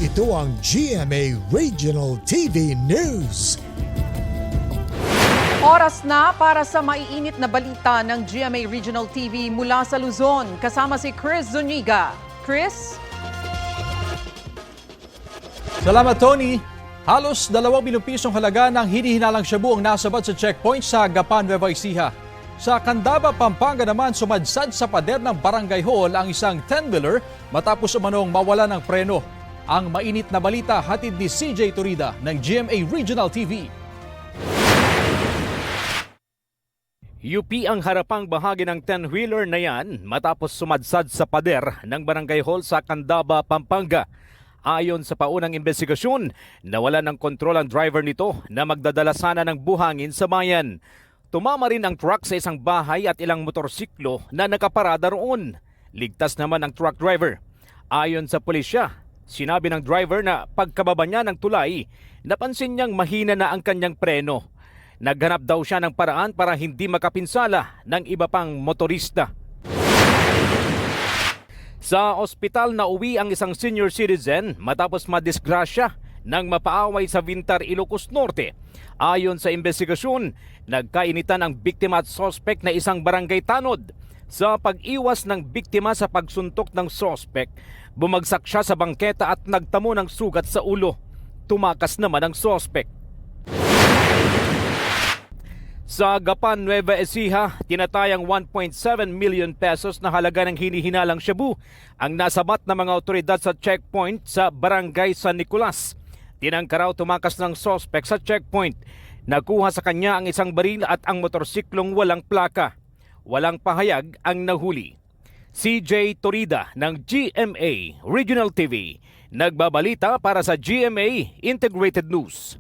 Ito ang GMA Regional TV News. Oras na para sa maiinit na balita ng GMA Regional TV mula sa Luzon. Kasama si Chris Zuniga. Chris? Salamat, Tony. Halos 2 milyong pisong halaga ng hinihinalang shabu ang nasabat sa checkpoint sa Gapan, Nueva Ecija. Sa Candaba, Pampanga naman, sumadsad sa pader ng Barangay Hall ang isang 10-wheeler matapos umanong mawala ng preno. Ang mainit na balita hatid ni CJ Turida ng GMA Regional TV. UP ang harapang bahagi ng 10-wheeler na yan matapos sumadsad sa pader ng Barangay Hall sa Candaba, Pampanga. Ayon sa paunang investigasyon, nawala ng kontrol ang driver nito na magdadala sana ng buhangin sa bayan. Tumama rin ang truck sa isang bahay at ilang motorsiklo na nakaparada roon. Ligtas naman ang truck driver. Ayon sa pulisya, sinabi ng driver na pagkababa niya ng tulay, napansin niyang mahina na ang kanyang preno. Naghanap daw siya ng paraan para hindi makapinsala ng iba pang motorista. Sa ospital na uwi ang isang senior citizen matapos madisgrasya nang mapaaway sa Vintar, Ilocos Norte. Ayon sa investigasyon, nagkainitan ang biktima at sospek na isang barangay tanod. Sa pag-iwas ng biktima sa pagsuntok ng sospek, bumagsak siya sa bangketa at nagtamo ng sugat sa ulo. Tumakas naman ang sospek. Sa Gapan, Nueva Ecija, tinatayang 1.7 million pesos na halaga ng hinihinalang shabu ang nasabat ng mga otoridad sa checkpoint sa Barangay San Nicolas. Tinangka raw tumakas ng sospek sa checkpoint. Nakuha sa kanya ang isang baril at ang motorsiklong walang plaka. Walang pahayag ang nahuli. CJ Torida ng GMA Regional TV, nagbabalita para sa GMA Integrated News.